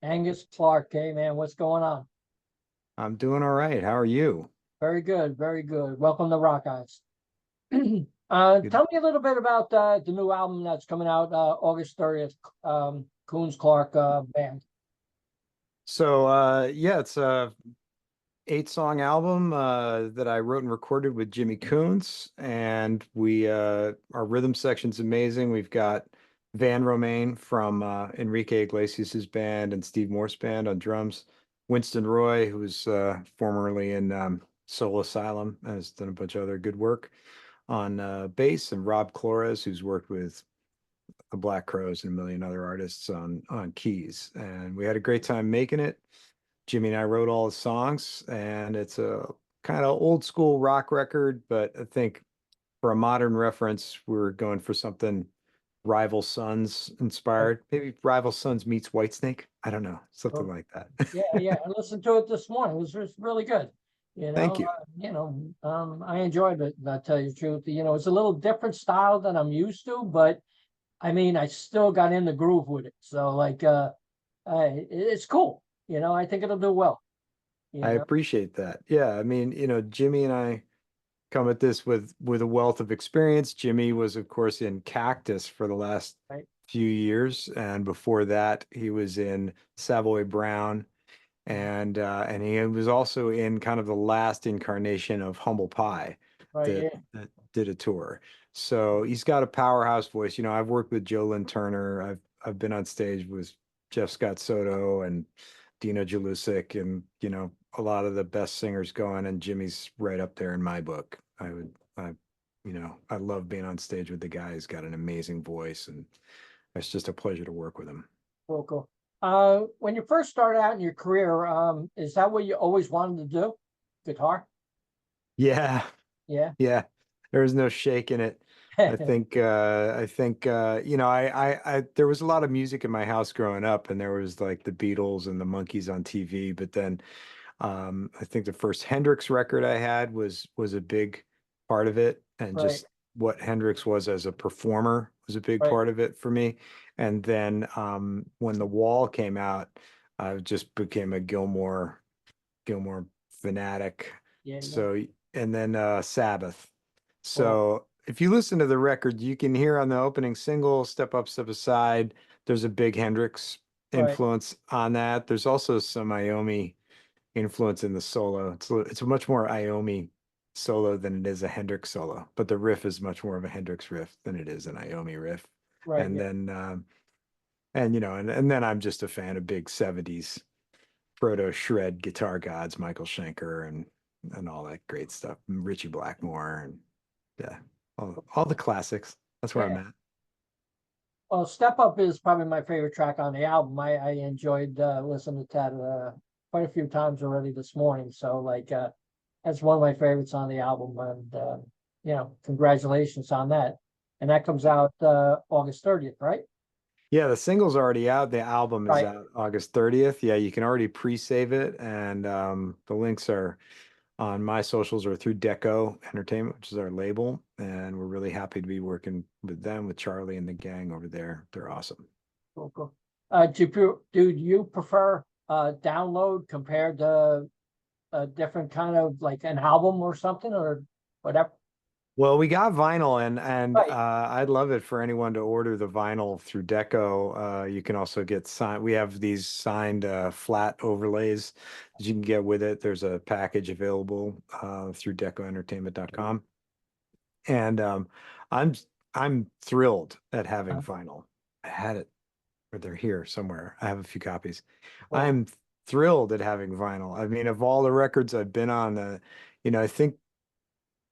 Angus Clark. Hey man, what's going on? I'm doing all right. How are you? Very good, very good. Welcome to RockEyez. Good. Tell me a little bit about the new album that's coming out August 30th, Kunes Clark Band. Yeah, it's a 8-song album that I wrote and recorded with Jimmy Coons, and we our rhythm section's amazing. We've got Van Romain from Enrique Iglesias's band and Steve Morse band on drums. Winston Roy, who was formerly in Soul Asylum, has done a bunch of other good work on bass, and Rob Flores, who's worked with the Black Crowes and a million other artists on keys. And we had a great time making it. Jimmy and I wrote all the songs, and it's a kind of old school rock record, but I think for a modern reference, we're going for something Rival Sons Right. inspired. Maybe Rival Sons meets Whitesnake. I don't know, something So, like that. yeah, yeah. I listened to it this morning. It was just really good. Thank you. I enjoyed it. I'll tell you the truth. It's a little different style than I'm used to, but I mean, I still got in the groove with it. So it's cool. I think it'll do well. You I know, appreciate that. Yeah, I mean, Jimmy and I come at this with a wealth of experience. Jimmy was, of course, in Cactus for the last right, few years, and before that, he was in Savoy Brown, and he was also in kind of the last incarnation of Humble Pie right, that yeah, that did a tour. So he's got a powerhouse voice. I've worked with Joe Lynn Turner. I've been on stage with Jeff Scott Soto and Dino Jelusic, and a lot of the best singers going, and Jimmy's right up there in my book. I love being on stage with the guy. He's got an amazing voice, and it's just a pleasure to work with him. cool, cool. When you first started out in your career, is that what you always wanted to do? Guitar? Yeah, Yeah. yeah. There's no shaking it. There was a lot of music in my house growing up, and there was like the Beatles and the Monkees on TV, but then I think the first Hendrix record I had was a big part of it, and Right, just what Hendrix was as a performer was a big right. part of it for me. And then when The Wall came out, I just became a Gilmore fanatic. Yeah, yeah. So, and then Sabbath. Cool. So if you listen to the record, you can hear on the opening single, Step Up, Step Aside, there's a big Hendrix Right, influence on that. There's also some Iommi influence in the solo. It's a much more Iommi solo than it is a Hendrix solo, but the riff is much more of a Hendrix riff than it is an Iommi riff. right. And Yeah. then and then I'm just a fan of big 70s proto shred guitar gods, Michael Schenker and all that great stuff. And Richie Blackmore and yeah, all the classics. That's where I'm Yeah. at. Well, Step Up is probably my favorite track on the album. I enjoyed listening to that quite a few times already this morning. So that's one of my favorites on the album, and congratulations on that. And that comes out August 30th, right? Yeah, the single's already out. The album is Right. out August 30th. Yeah, you can already pre-save it, and the links are on my socials or through DEKO Entertainment, which is our label. And we're really happy to be working with them, with Charlie and the gang over there. They're awesome. Cool, cool. Do you prefer download compared to a different kind of like an album or something or whatever? Well, we got vinyl, and Right. I'd love it for anyone to order the vinyl through Deco. You can also get signed. We have these signed flat overlays that you can get with it. There's a package available through DEKOentertainment.com, and I'm I'm thrilled at having vinyl. I had it, or they're here somewhere. I have a few copies. Cool. I'm thrilled at having vinyl. I mean, of all the records I've been on, I think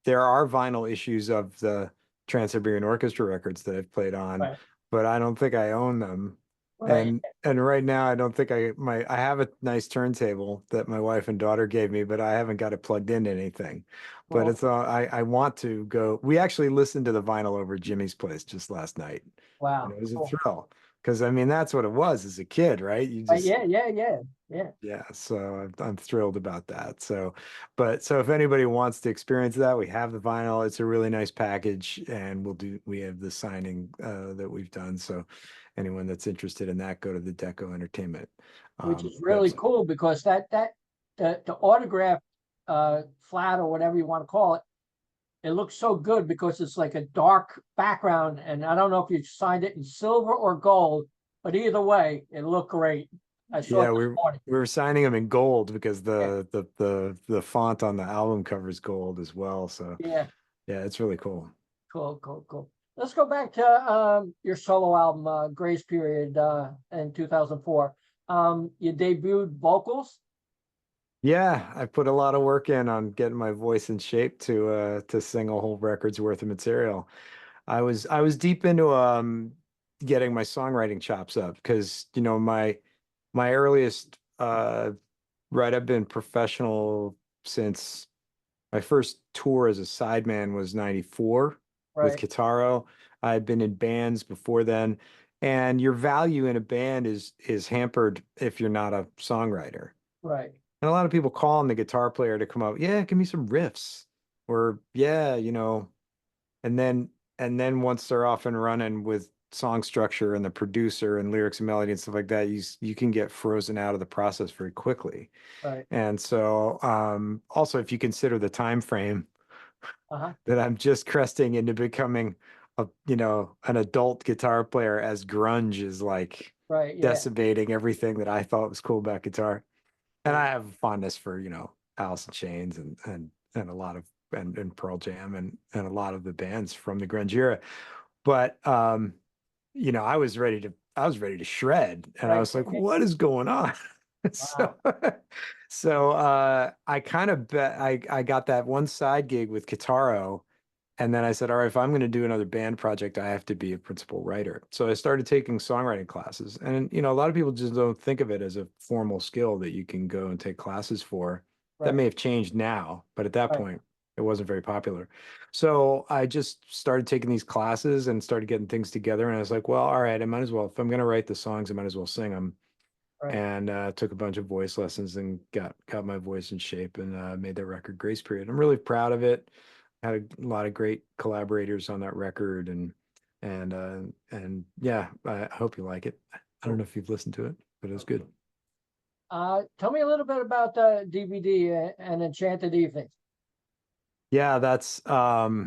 there are vinyl issues of the Trans-Siberian Orchestra records that I've played on, Right. but I don't think I own them. Right. And right now I don't think I have a nice turntable that my wife and daughter gave me, but I haven't got it plugged into anything. But Well, it's I want to go. We actually listened to the vinyl over at Jimmy's place just last night, and wow. it was a Cool. thrill because I mean that's what it was as a kid, right? You just Yeah, yeah, yeah, yeah. yeah, so I'm thrilled about that. So if anybody wants to experience that, we have the vinyl. It's a really nice package, and we have the signing that we've done. So anyone that's interested in that, go to the Deco Entertainment which is That really was, cool because the autograph flat or whatever you want to call it, it looks so good because it's like a dark background, and I don't know if you signed it in silver or gold, but either way, it looked great. I saw yeah, it this morning. we were signing them in gold because Yeah, the font on the album cover is gold as well. So yeah, yeah, it's really cool. cool, cool, cool. Let's go back to your solo album, Grace Period, in 2004. You debuted vocals, Yeah, I put a lot of work in on getting my voice in shape to sing a whole record's worth of material. I was deep into getting my songwriting chops up because my earliest right, I've been professional since my first tour as a sideman was 94 with right, Kitaro. I'd been in bands before then, and your value in a band is hampered if you're not a songwriter. right, And a lot of people call on the guitar player to come up, yeah, give me some riffs. Or yeah, and then once they're off and running with song structure and the producer and lyrics and melody and stuff like that, you can get frozen out of the process very quickly. right. And so also if you consider the time frame Uh-huh. that I'm just cresting into becoming an adult guitar player as grunge is like Right, yeah. decimating everything that I thought was cool about guitar. And Yeah. I have a fondness for, Alice in Chains and a lot of and Pearl Jam and a lot of the bands from the grunge era. But I was ready to shred. And I Right. was like, what is going on? So Wow. I kind of bet I got that one side gig with Kitaro. And then I said, all right, if I'm going to do another band project, I have to be a principal writer. So I started taking songwriting classes. And, a lot of people just don't think of it as a formal skill that you can go and take classes for. That Right, may have changed now, but at that right, point, it wasn't very popular. So I just started taking these classes and started getting things together. And I was like, well, all right, I might as well, if I'm going to write the songs, I might as well sing them. right. And took a bunch of voice lessons and got my voice in shape and made that record Grace Period. I'm really proud of it. Had a lot of great collaborators on that record and yeah, I hope you like it. I don't know Cool. if you've listened to it, but it was good. Tell me a little bit about the DVD, and Enchanted Evening. Yeah, that's the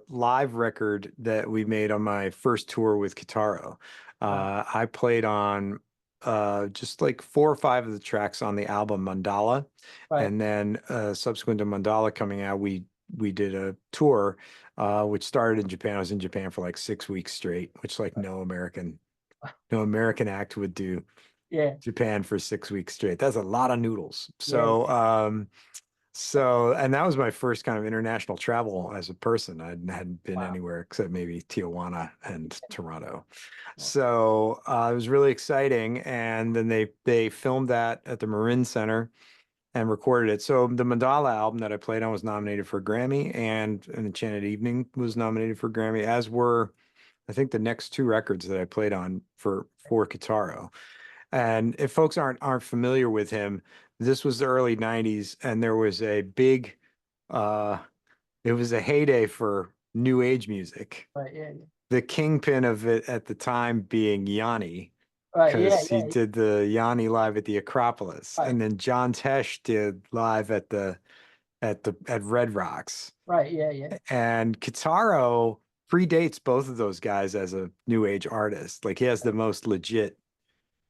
live record that we made on my first tour with Kitaro. Uh, I played on just like four or five of the tracks on the album Mandala, right, and then subsequent to Mandala coming out, we did a tour which started in Japan. I was in Japan for like 6 weeks straight, which like no American act would do. yeah, Japan for 6 weeks straight. That's a lot of noodles. yeah, And that was my first kind of international travel as a person. I hadn't been wow. anywhere except maybe Tijuana and Toronto. Yeah. So it was really exciting. And then they filmed that at the Marin Center and recorded it. So the Mandala album that I played on was nominated for a Grammy, and an Enchanted Evening was nominated for a Grammy, as were I think the next two records that I played on for Kitaro. And if folks aren't familiar with him, this was the early 90s and there was a big uh it was a heyday for new age music. Right, yeah, yeah. The kingpin of it at the time being Yanni, Right, yeah, because he yeah, did the Yanni live at the Acropolis, right, and then John Tesh did live at Red Rocks. right, yeah, yeah, And Kitaro predates both of those guys as a new age artist. Like he has the most legit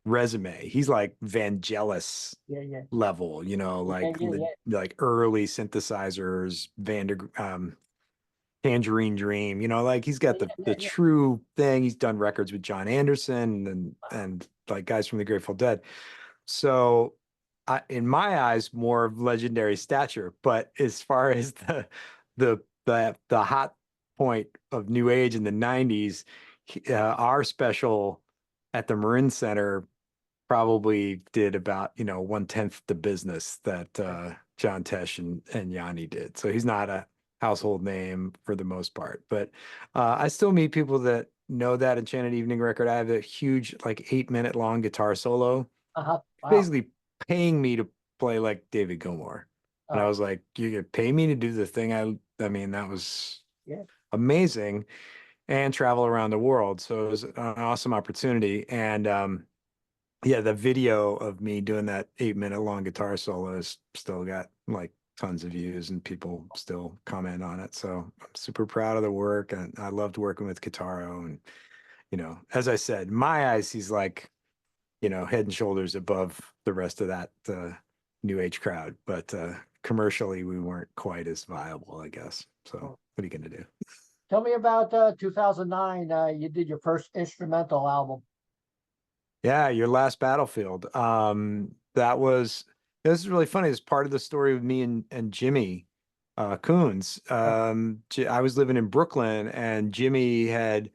resume. He's like Vangelis yeah, yeah, level, yeah, yeah, yeah, like early synthesizers, Tangerine Dream, like he's got yeah, the yeah, yeah. true thing. He's done records with John Anderson and like guys from the Grateful Dead. So in my eyes, more of legendary stature. But as far as the hot point of new age in the 90s, our special at the Marin Center probably did about, 1/10 the business that John Tesh and Yanni did. So he's not a household name for the most part. But I still meet people that know that Enchanted Evening record. I have a huge, like 8 minute long guitar solo, Uh-huh. Wow. basically paying me to play like David Gilmour. And I Oh, was like, you could pay me to do the thing. I mean, that was yeah, amazing, and travel around the world. So it was an awesome opportunity. And yeah, the video of me doing that 8 minute long guitar solo has still got like tons of views and people still comment on it. So I'm super proud of the work, and I loved working with Kitaro. And, as I said, in my eyes, he's like, head and shoulders above the rest of that new age crowd. But commercially, we weren't quite as viable, I guess. So Oh, what are you going to do? tell me about 2009. You did your first instrumental album. Yeah, your last battlefield. That was this is really funny. It's part of the story with me and Jimmy Kunes. I was living in Brooklyn, and Jimmy had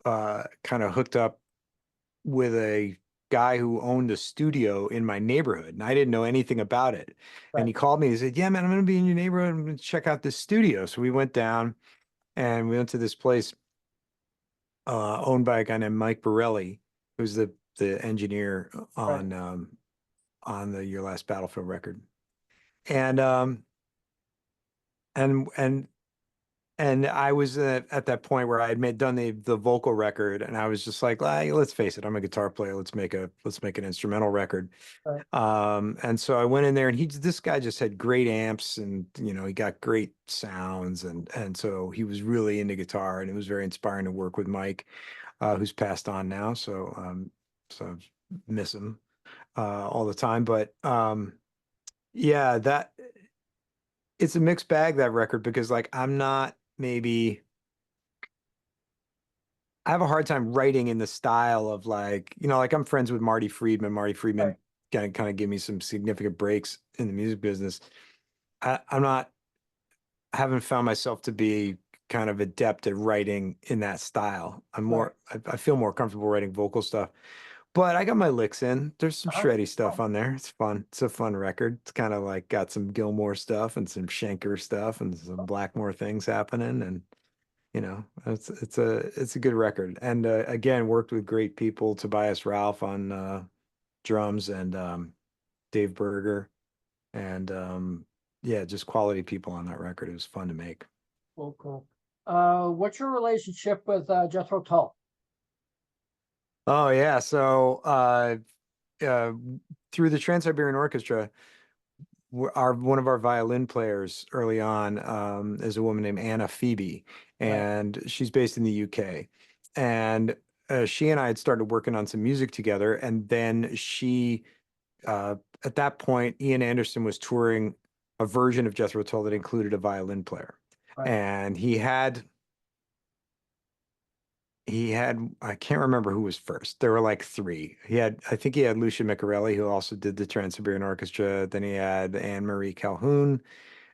kind of hooked up with a guy who owned a studio in my neighborhood, and I didn't know anything about it. And Right, he called me. He said, "Yeah, man, I'm going to be in your neighborhood. I'm going to check out this studio." So we went down, and we went to this place owned by a guy named Mike Borelli, who's the engineer right, on the Your Last Battlefield record. And and and and I was at that point where I had done the vocal record, and I was just like, let's face it, I'm a guitar player. Let's make an instrumental record. right, And so I went in there, and this guy just had great amps, and he got great sounds, and so he was really into guitar, and it was very inspiring to work with Mike, who's passed on now. So I miss him all the time. But yeah, that it's a mixed bag, that record, because like I'm not maybe I have a hard time writing in the style of like, like I'm friends with Marty Friedman. Marty right, Friedman kind of give me some significant breaks in the music business. I'm not, I haven't found myself to be kind of adept at writing in that style. right. I feel more comfortable writing vocal stuff, but I got my licks in. There's some Uh-huh. shreddy stuff Oh, on there. It's fun. It's a fun record. It's kind of like got some Gilmore stuff and some Schenker stuff and some Blackmore things happening. And it's a good record. And again, worked with great people, Tobias Ralph on drums, and Dave Berger, and yeah, just quality people on that record. It was fun to make. cool, cool. What's your relationship with Jethro Tull? Oh yeah, so uh, through the Trans-Siberian Orchestra, one of our violin players early on is a woman named Anna Phoebe, Right, and she's based in the UK. And she and I had started working on some music together, and then uh, at that point, Ian Anderson was touring a version of Jethro Tull that included a violin player, right, and he had I can't remember who was first. There were like three. I think he had Lucia Micarelli, who also did the Trans-Siberian Orchestra. Then he had Anne Marie Calhoun,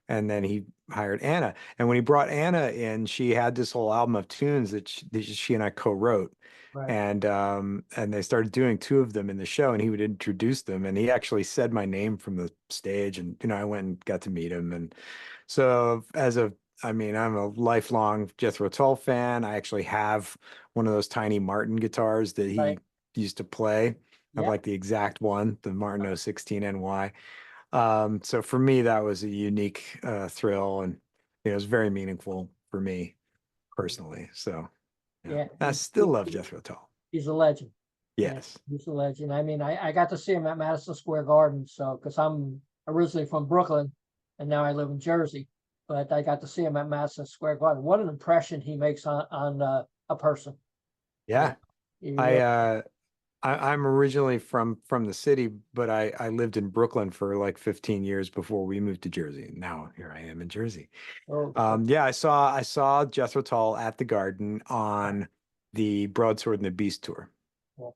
and then he hired Anna. And when he brought Anna in, she had this whole album of tunes that she and I co-wrote. right. And they started doing two of them in the show, and he would introduce them. And he actually said my name from the stage, and I went and got to meet him. And so I mean, I'm a lifelong Jethro Tull fan. I actually have one of those tiny Martin guitars that he Right. used to play. I have Yeah. like the exact one, the Martin 016 NY. So for me, that was a unique thrill, and it was very meaningful for me personally. So yeah, Yeah. I still love Jethro Tull. He's a legend. Yeah, Yes. he's a legend. I mean, I got to see him at Madison Square Garden, so because I'm originally from Brooklyn and now I live in Jersey, but I got to see him at Madison Square Garden. What an impression he makes on a person. Yeah, Yeah. he I really, I'm originally from the city, but I lived in Brooklyn for like 15 years before we moved to Jersey. Now here I am in Jersey. oh, Yeah, I saw Jethro Tull at the Garden on the Broadsword and the Beast tour. well,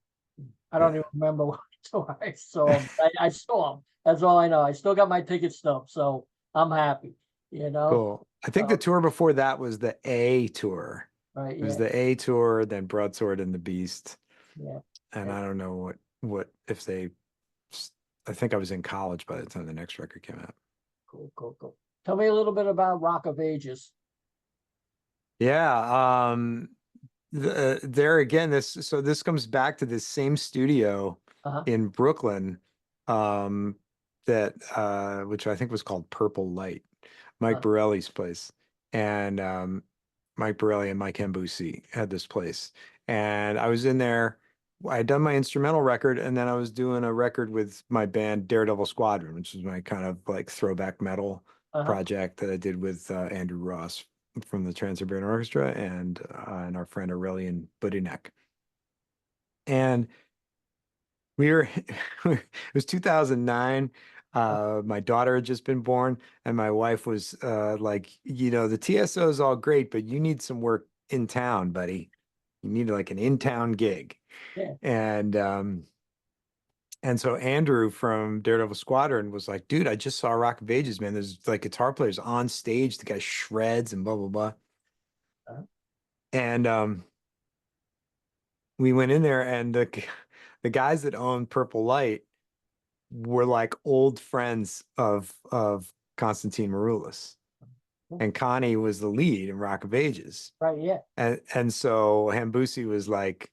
I don't Yeah, even remember what tour I saw him. I saw him. That's all I know. I still got my ticket stub, so I'm happy, you know? cool. I think the tour before that was the A tour. Right, It was yeah, the A tour, then Broadsword and the Beast. yeah. And Hey, I don't know what if they. I think I was in college by the time the next record came out. cool, cool, cool. Tell me a little bit about Rock of Ages. Yeah, there again, this comes back to this same studio Uh-huh. in Brooklyn, um, that which I think was called Purple Light, Mike Uh, Borelli's place, and Mike Borelli and Mike Hembusi had this place, and I was in there I'd done my instrumental record, and then I was doing a record with my band Daredevil Squadron, which is my kind of like throwback metal Uh-huh. project that I did with Andrew Ross from the Trans-Siberian Orchestra and our friend Aurelian Budinek. And we were it was 2009. My daughter had just been born, and my wife was like, the TSO is all great, but you need some work in town, buddy. You need like an in-town gig. Yeah. And so Andrew from Daredevil Squadron was like, dude, I just saw RockEyez, man. There's like guitar players on stage. The guy shreds and blah, blah, blah. Uh-huh. And we went in there, and the guys that own Purple Light were like old friends of Konstantin Maroulis. And Connie was the lead in RockEyez. Right. Yeah. And so Hambusi was like,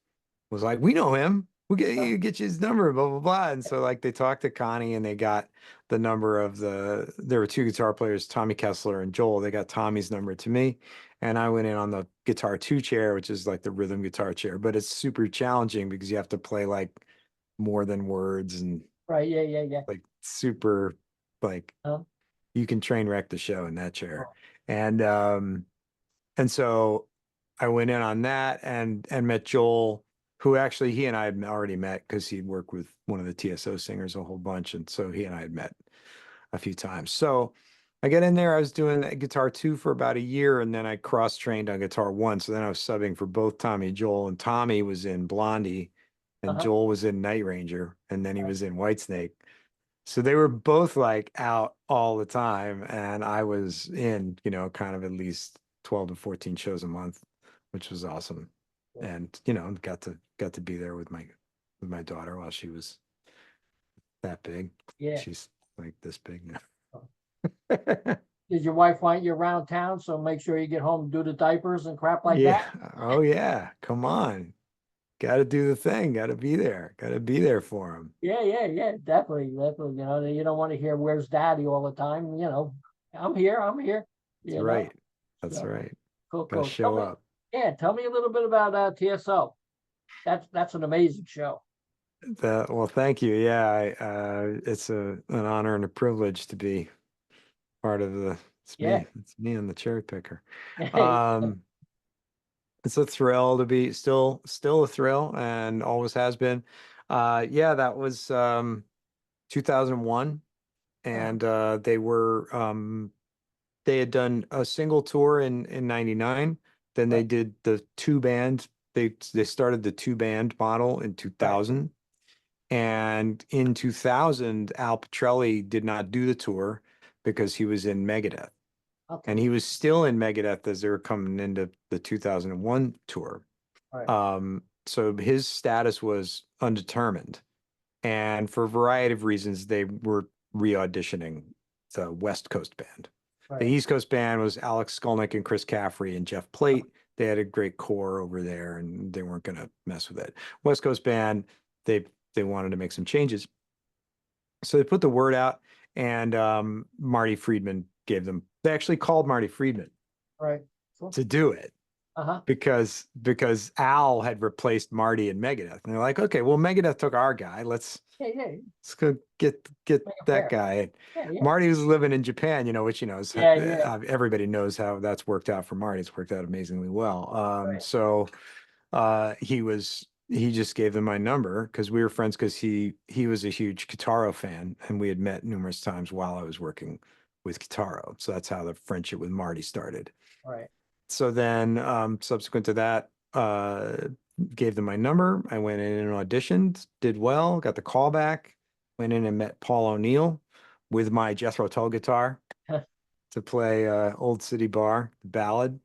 we know him. We'll get you his number, blah, blah, blah. And so like they talked to Connie, and they got the number of there were two guitar players, Tommy Kessler and Joel. They got Tommy's number to me. And I went in on the guitar 2 chair, which is like the rhythm guitar chair, but it's super challenging because you have to play like more than words and Right. Yeah. Yeah. Yeah. like super like Uh-huh. you can train wreck the show in that chair. Oh, And so I went in on that and met Joel, who actually he and I had already met because he'd worked with one of the TSO singers a whole bunch. And so he and I had met a few times. So I got in there, I was doing guitar 2 for about a year, and then I cross-trained on guitar 1. So then I was subbing for both Tommy and Joel, and Tommy was in Blondie and uh-huh. Joel was in Night Ranger, and then he Right. was in Whitesnake. So they were both like out all the time, and I was in, kind of at least 12 to 14 shows a month, which was awesome. Yeah. And, got to be there with my daughter while she was that big. Yeah. She's like this big Oh. now. Did your wife want you around town? So make sure you get home and do the diapers and crap like Yeah. that. Oh yeah. Come on. Got to do the thing. Got to be there. Got to be there for him. Yeah. Yeah. Yeah. Definitely. Definitely. You don't want to hear "Where's Daddy" all the time. I'm here. I'm here. That's You know. right. That's So right. cool. Got to Cool. show up. Tell me a little bit about TSO. That's an amazing show. Well, thank you. Yeah, it's an honor and a privilege to be part of Yeah. it's me and the cherry picker. Hey. Um, it's a thrill to be still a thrill and always has been. Yeah, that was 2001, and they had done a single tour in 99. Then they Right. did the two band. They started the two band model in Right. 2000. And in 2000, Al Pitrelli did not do the tour because he was in Megadeth. Okay. And he was still in Megadeth as they were coming into the 2001 tour. Right. So his status was undetermined. And for a variety of reasons, they were re-auditioning the West Coast band. The Right. East Coast band was Alex Skolnick and Chris Caffrey and Jeff Plate. They had a great core over there, and they weren't going to mess with it. West Coast band, they wanted to make some changes. So they put the word out, and Marty Friedman they actually called Marty Friedman Right. Cool. to do it Uh-huh. because Al had replaced Marty in Megadeth. And they're like, okay, well, Megadeth took our guy. Yeah. Yeah. Let's go get Make it that fair. guy. Yeah. Yeah. Marty was living in Japan, which Yeah. Yeah. everybody knows how that's worked out for Marty. It's worked out amazingly well. Right. So he just gave them my number because we were friends because he was a huge Guitaro fan, and we had met numerous times while I was working with Guitaro. So that's how the friendship with Marty started. Right. So then subsequent to that, gave them my number. I went in and auditioned, did well, got the call back, went in and met Paul O'Neill with my Jethro Tull guitar to play Old City Bar, the ballad,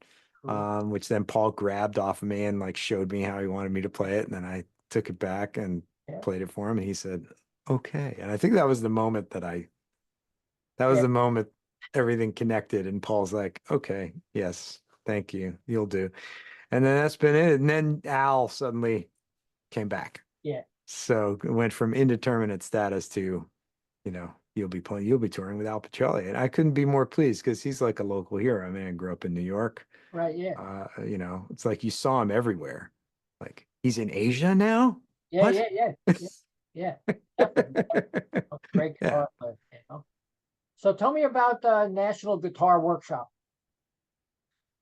Cool. which then Paul grabbed off of me and like showed me how he wanted me to play it. And then I took it back and Yeah. played it for him. And he said, okay. And I think that was the moment that was Yeah. the moment everything connected. And Paul's like, okay, yes, thank you. You'll do. And then that's been it. And then Al suddenly came back. Yeah. So it went from indeterminate status to, you'll be touring with Al Pitrelli. And I couldn't be more pleased because he's like a local hero. I mean, I grew up in New York. Right. Yeah. It's like you saw him everywhere. Like he's in Asia now. Yeah, What? yeah, yeah, yeah, yeah. Definitely. Great Yeah. guitar player, you know. So tell me about the National Guitar Workshop.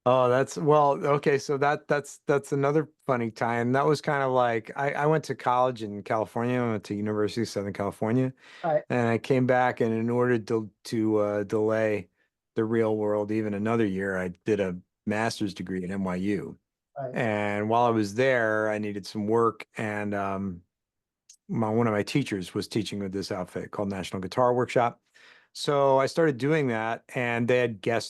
Oh, that's well, okay. So that's another funny time. That was kind of like I went to college in California. I went to University of Southern California, Right, and I came back, and in order to delay the real world even another year, I did a master's degree at NYU. right, And while I was there, I needed some work, and one of my teachers was teaching with this outfit called National Guitar Workshop. So I started doing that, and they had a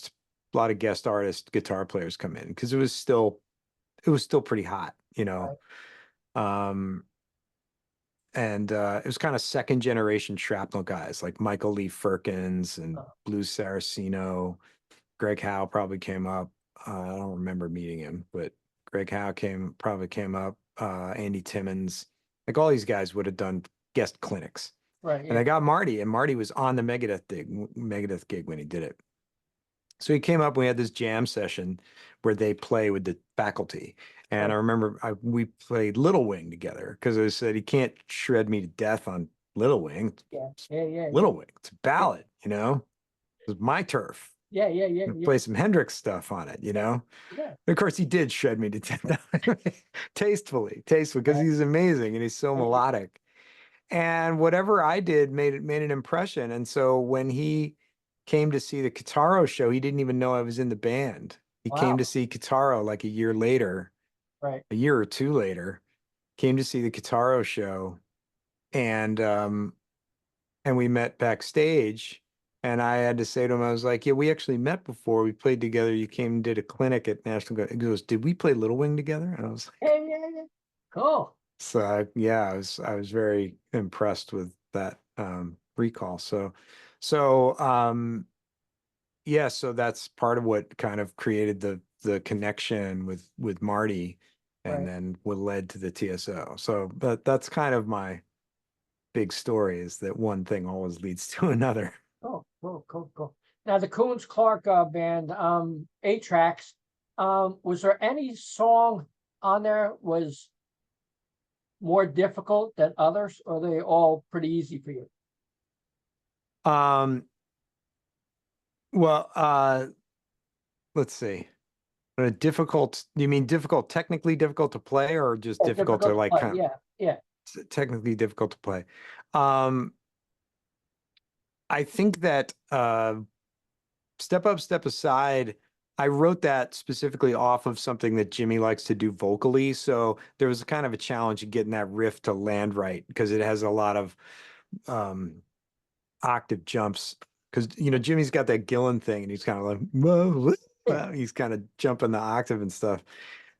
lot of guest artist guitar players come in because it was still pretty hot, you know. right. Um, and it was kind of second generation shrapnel guys like Michael Lee Firkins and Uh, Blue Saraceno. Greg Howe probably came up. I don't remember meeting him, but Greg Howe probably came up. Andy Timmons, like all these guys would have done guest clinics. right, And yeah, I got Marty, and Marty was on the Megadeth gig when he did it. So he came up, we had this jam session where they play with the faculty. And right, I remember we played Little Wing together because I said, he can't shred me to death on Little Wing. yeah, yeah, yeah, yeah, Little Wing, it's a yeah, ballad, It was my turf. yeah, yeah, yeah, And yeah, play some Hendrix stuff on it, yeah, yeah, And of course, he did shred me to death tastefully, because right, he's amazing and he's so yeah, yeah. melodic. And whatever I did made an impression. And so when he came to see the Kitaro show, he didn't even know I was in the band. He came to Wow, see Kitaro like a year later, right, a year or two later, came to see the Kitaro show, and we met backstage. And I had to say to him, I was like, "Yeah, we actually met before. We played together. You came and did a clinic at National Guard." He goes, "Did we play Little Wing together?" And I was like, yeah, yeah, yeah. Cool. "So yeah, I was very impressed with that recall." So yeah, so that's part of what kind of created the connection with Marty, and Right. then what led to the TSO. So that's kind of my big story, is that one thing always leads to another. Oh, cool, cool, cool. Now the Kunes Clark band, 8 tracks. Was there any song on there was more difficult than others, or are they all pretty easy for you? Um, well, let's see. Difficult, you mean difficult, technically difficult to play, or just Yeah, difficult to difficult to like play. kind Yeah, yeah, of technically difficult to play? Um, I think that Step Up, Step Aside, I wrote that specifically off of something that Jimmy likes to do vocally. So there was kind of a challenge in getting that riff to land right because it has a lot of um octave jumps. Because Jimmy's got that Gillen thing, and he's kind of like, whoa, yeah, he's kind of jumping the octave and stuff.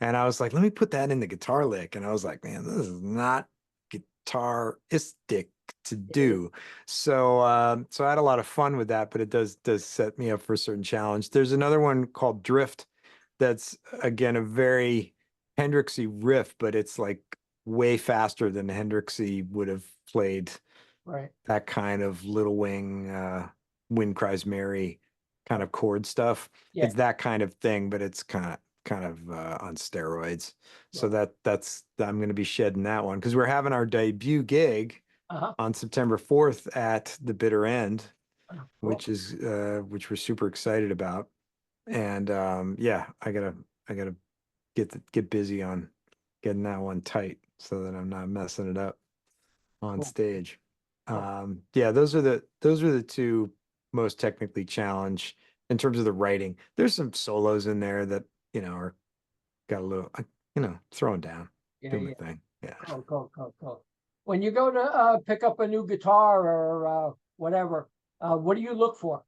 And I was like, let me put that in the guitar lick. And I was like, man, this is not guitaristic to yeah, do. So I had a lot of fun with that, but it does set me up for a certain challenge. There's another one called Drift that's again a very Hendrixy riff, but it's like way faster than Hendrixy would have played right. that kind of Little Wing, Wind Cries Mary kind of chord stuff. Yeah, It's that kind of thing, but it's kind of on steroids. So right. that's I'm going to be shedding that one because we're having our debut gig Uh-huh. on September 4th at the Bitter End, Oh, cool. which we're super excited about. And yeah, I gotta get busy on getting that one tight so that I'm not messing it up on Cool. stage. Cool. Yeah, those are the two most technically challenged in terms of the writing. There's some solos in there that are got a little throwing down, Yeah, doing my yeah. thing. Yeah. Cool, cool, cool, cool. When you go to pick up a new guitar or whatever, what do you look for?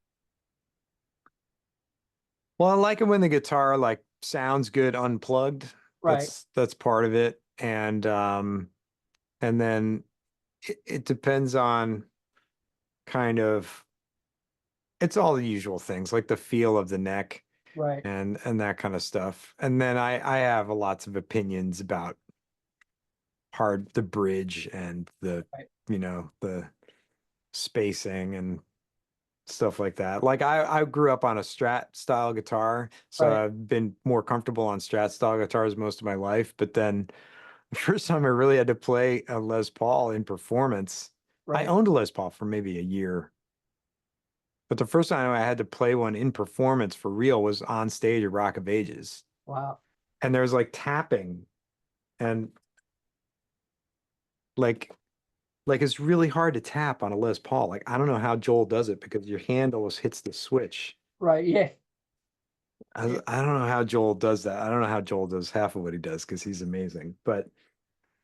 Well, I like it when the guitar like sounds good unplugged. Right, That's part of it, and then it depends on kind of it's all the usual things like the feel of the neck right, and that kind of stuff. And then I have lots of opinions about the bridge and right, the spacing and stuff like that. Like I grew up on a Strat style guitar, so right, I've been more comfortable on Strat style guitars most of my life. But then the first time I really had to play a Les Paul in performance. I Right. owned a Les Paul for maybe a year, but the first time I had to play one in performance for real was on stage at Rock of Ages. Wow. And there's like tapping and like it's really hard to tap on a Les Paul. Like I don't know how Joel does it because your hand almost hits the switch. Right. Yeah. Yeah. I don't know how Joel does that. I don't know how Joel does half of what he does because he's amazing. But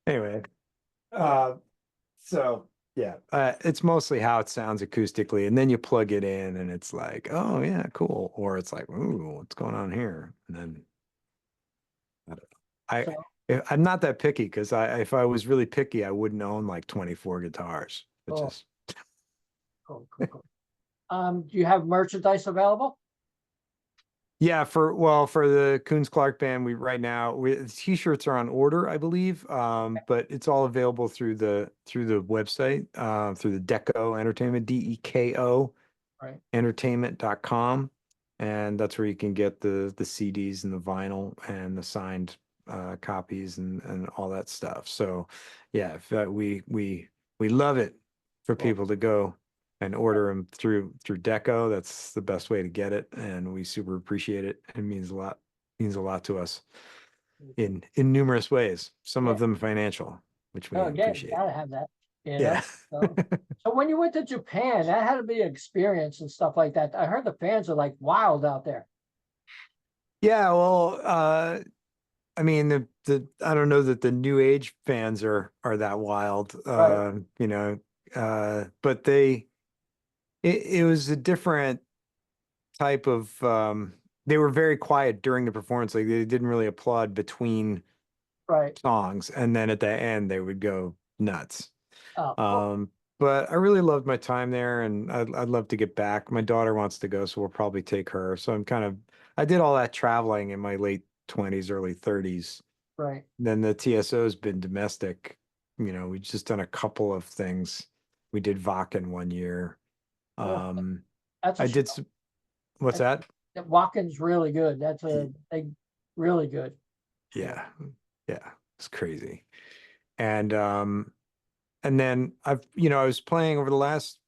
anyway, uh, so yeah, it's mostly how it sounds acoustically, and then you plug it in, and it's like, oh yeah, cool, or it's like, ooh, what's going on here? And then I don't know. So, I'm not that picky because if I was really picky, I wouldn't own like 24 guitars. But oh, just cool, cool, cool. Do you have merchandise available? yeah, for the Kunes Clark Band, we right now t-shirts are on order, I believe. But it's all available through the website, through the DEKO Entertainment, DEKO Right. Entertainment.com. And that's where you can get the CDs and the vinyl and the signed copies and all that stuff. So yeah, if, we love it for Cool. people to go and order them through Deco. That's the best way to get it, and we super appreciate it. It means a lot to us in numerous ways. Some Yeah. of them financial, which Oh, we again, you appreciate. gotta have that, you know? Yeah. So, so when you went to Japan, that had to be an experience and stuff like that. I heard the fans are like wild out there. Yeah, well, I mean the I don't know that the new age fans are that wild, Right. but it was a different type of they were very quiet during the performance. Like they didn't really applaud between Right. songs, and then at the end they would go nuts. Oh, cool. Um, but I really loved my time there, and I'd love to get back. My daughter wants to go, so we'll probably take her. So I did all that traveling in my late 20s, early 30s. Right. Then the TSO has been domestic. We've just done a couple of things. We did Vakken one year. Yeah. Um, That's a I did show. some, what's that? That Walken's really good. That's a they really good. Yeah. Yeah, yeah, it's crazy. And and then I was playing over the last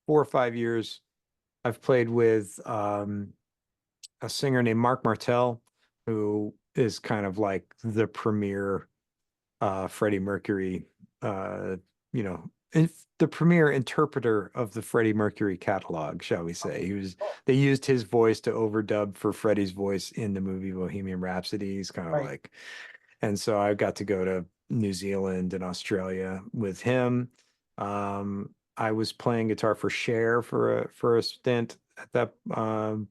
4 or 5 years. I've played with a singer named Mark Martel, who is kind of like the premier Freddie Mercury, you know, the premier interpreter of the Freddie Mercury catalog, shall we say. Oh, They used his voice to overdub for Freddie's voice in the movie Bohemian Rhapsody. He's kind of right. like, and so I got to go to New Zealand and Australia with him. I was playing guitar for Cher for a stint at that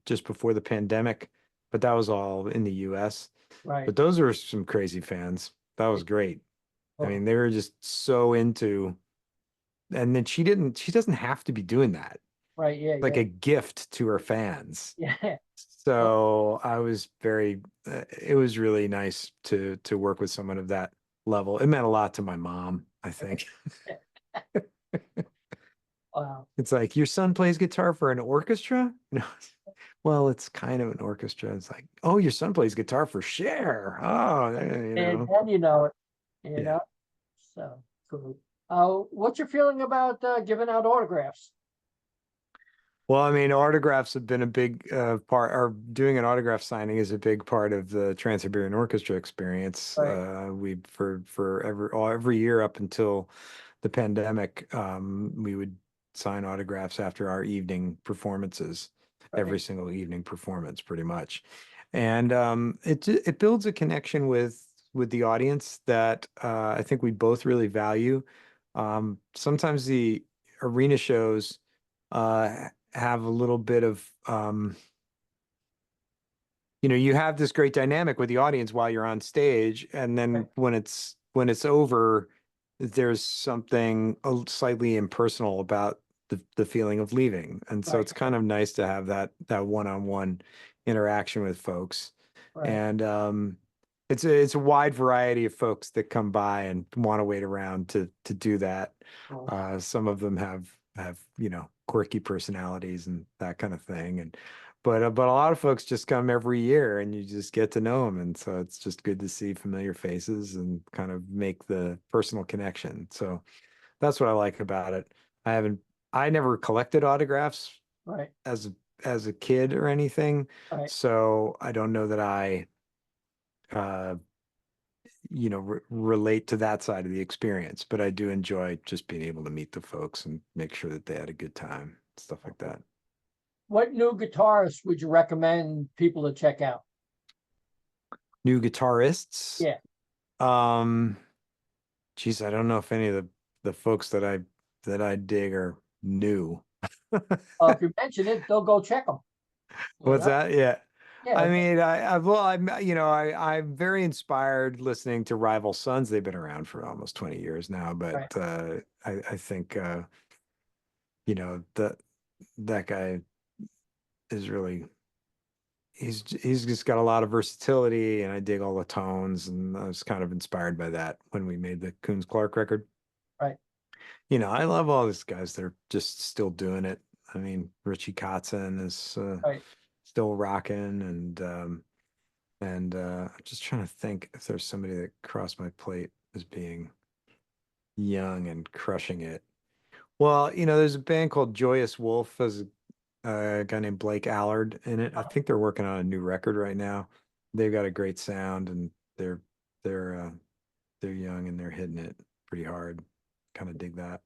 just before the pandemic, but that was all in the US. Right. But those are some crazy fans. That was great. I Oh, mean, they were just so into, and then she doesn't have to be doing that. right. Yeah. Like Yeah. a gift to her fans. Yeah. Oh, So it was really nice to work with someone of that level. It meant a lot to my mom, I think. wow. It's like, your son plays guitar for an orchestra? Well, it's kind of an orchestra. It's like, oh, your son plays guitar for Cher. Oh, And then you know it, you yeah. know. So cool. What's your feeling about giving out autographs? Well, I mean, autographs have been a big part, or doing an autograph signing is a big part of the Trans-Siberian Orchestra experience. Right. We for every year up until the pandemic, we would sign autographs after our evening performances, Right. every single evening performance, pretty much. And it builds a connection with the audience that I think we both really value. Sometimes the arena shows have a little bit of you have this great dynamic with the audience while you're on stage, and Right. then when it's over, there's something slightly impersonal about the feeling of leaving. And so Right. it's kind of nice to have that one-on-one interaction with folks. Right. And it's a wide variety of folks that come by and want to wait around to do that. Cool. Some of them have quirky personalities and that kind of thing. but a lot of folks just come every year and you just get to know them. And so it's just good to see familiar faces and kind of make the personal connection. So that's what I like about it. I never collected autographs Right, as a kid or anything. right. So I don't know that I, uh, relate to that side of the experience, but I do enjoy just being able to meet the folks and make sure that they had a good time, stuff like that. What new guitarists would you recommend people to check out? New guitarists. Yeah. Um, Geez, I don't know if any of the folks that I dig are new. If you mention it, they'll go check them. You What's know? that? Yeah. Yeah. I mean, well, I'm very inspired listening to Rival Sons. They've been around for almost 20 years now, but Right. I think that guy is really he's just got a lot of versatility, and I dig all the tones, and I was kind of inspired by that when we made the Kunes Clark record. Right. I love all these guys that are just still doing it. I mean, Richie Kotzen is Right. still rocking, and I'm just trying to think if there's somebody that crossed my plate as being young and crushing it. Well, there's a band called Joyous Wolf. There's a guy named Blake Allard in it. I think they're working on a new record right now. They've got a great sound, and they're uh, they're young and they're hitting it pretty hard. Kind of dig that.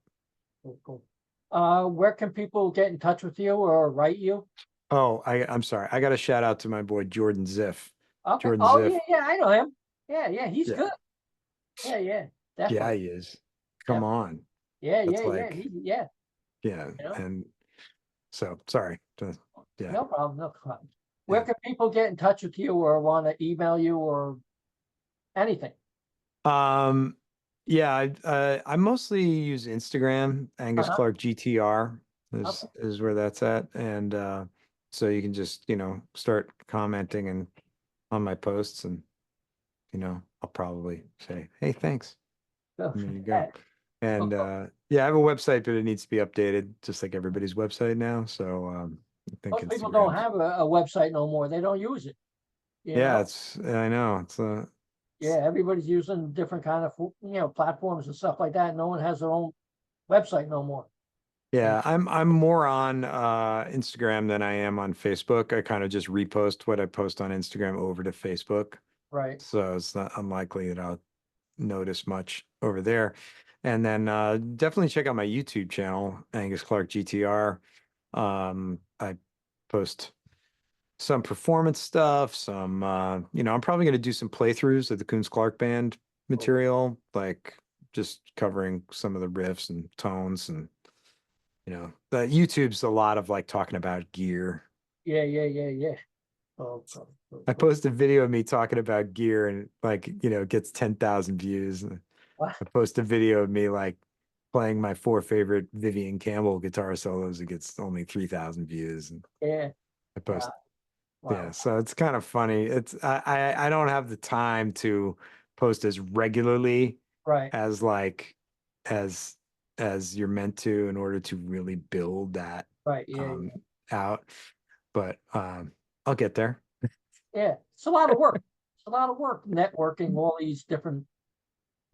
Cool, cool. Where can people get in touch with you or write you? Oh, I'm sorry. I got a shout out to my boy Jordan Ziff. Okay. Jordan Oh, Ziff. yeah, yeah, I know him. Yeah, yeah, he's Yeah. good. Yeah, yeah, Yeah, definitely. he is. Come Definitely. on. Yeah, That's yeah, yeah. like, Yeah, yeah. you know, And so sorry. Yeah. no problem, no problem. Where Yeah. can people get in touch with you or want to email you or anything? Um, yeah, I mostly use Instagram. Angus Uh-huh. Clark GTR is Okay. is where that's at. And so you can just, start commenting and on my posts, and I'll probably say, "Hey, thanks." So, And there you go. yeah, And cool. yeah, I have a website, but it needs to be updated, just like everybody's website now. So I think Most people don't Instagram's, have a website no more. They don't use it, you yeah, know? I know Yeah, everybody's using different kind of, platforms and stuff like that. No one has their own website no more. And yeah, I'm more on Instagram than I am on Facebook. I kind of just repost what I post on Instagram over to Facebook. right, So it's not unlikely that I'll notice much over there. And then definitely check out my YouTube channel, Angus Clark GTR. I post some performance stuff, I'm probably going to do some playthroughs of the Kunes Clark Band cool. material, like just covering some of the riffs and tones. And the YouTube's a lot of like talking about gear. Yeah, yeah, yeah, yeah. Oh, cool, cool, I cool. post a video of me talking about gear, and like, it gets 10,000 views. And Wow. I post a video of me like playing my four favorite Vivian Campbell guitar solos. It gets only 3,000 views. And Yeah, I wow, post, yeah, wow. so it's kind of funny. I don't have the time to post as regularly Right, as like as as you're meant to in order to really build that right. Yeah, um yeah. out. But I'll get there. Yeah, it's a lot of work. It's a lot of work networking all these different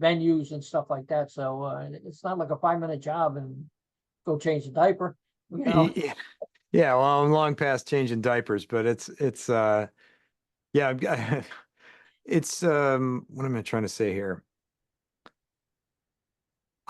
venues and stuff like that. So it's not like a 5-minute job and go change the diaper, you know. Yeah, yeah, well, I'm long past changing diapers, but it's yeah, it's what am I trying to say here?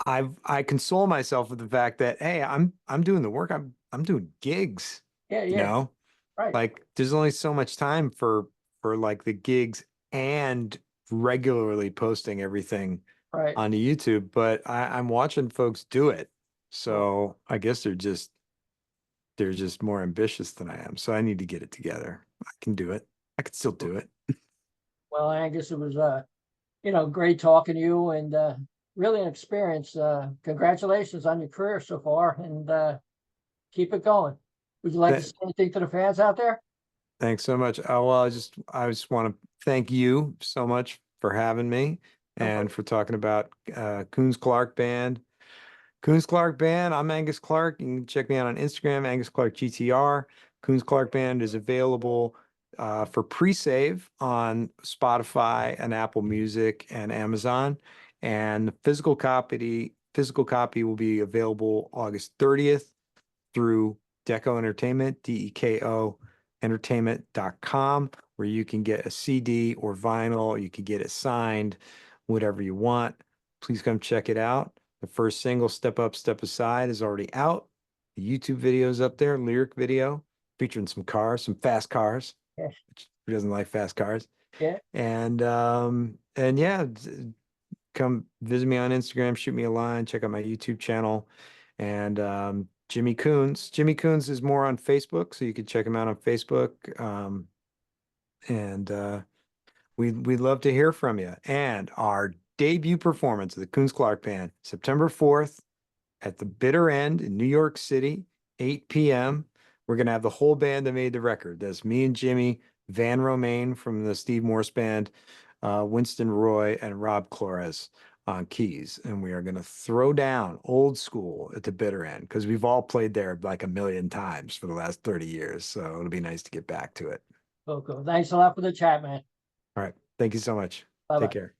I console myself with the fact that, hey, I'm doing the work. I'm doing gigs, Yeah, you yeah, know? right, Like there's only so much time for like the gigs and regularly posting everything right. onto YouTube, but I'm watching folks do it. Well, So I guess they're just more ambitious than I am. So I need to get it together. I can do it. I can still do it. well, Angus, it was great talking to you and really an experience. Congratulations on your career so far and keep it going. Would you like to Th say anything to the fans out there? Thanks so much. Oh, well, I just want to thank you so much for having me No and problem. for talking about Kunes Clark Band. Kunes Clark Band. I'm Angus Clark. You can check me out on Instagram, Angus Clark GTR. Kunes Clark Band is available for pre-save on Spotify and Apple Music and Amazon. And the physical copy will be available August 30th through DEKO Entertainment, DEKO Entertainment.com, where you can get a CD or vinyl. You can get it signed, whatever you want. Please come check it out. The first single, Step Up, Step Aside, is already out. The YouTube video is up there, lyric video featuring some cars, some fast cars. Yeah. Who doesn't like fast cars? Yeah. And yeah, come visit me on Instagram, shoot me a line, check out my YouTube channel. And Jimmy Kunes is more on Facebook, so you can check him out on Facebook. And we'd love to hear from you. And our debut performance of the Kunes Clark Band, September 4th at the Bitter End in New York City, 8 p.m. We're going to have the whole band that made the record. That's me and Jimmy, Van Romain from the Steve Morse Band, Winston Roy, and Rob Flores on keys. And we are going to throw down old school at the Bitter End because we've all played there like a million times for the last 30 years. So it'll be nice to get back to it. Cool. Thanks a lot for the chat, man. All right. Thank you so much. Bye-bye. Take care.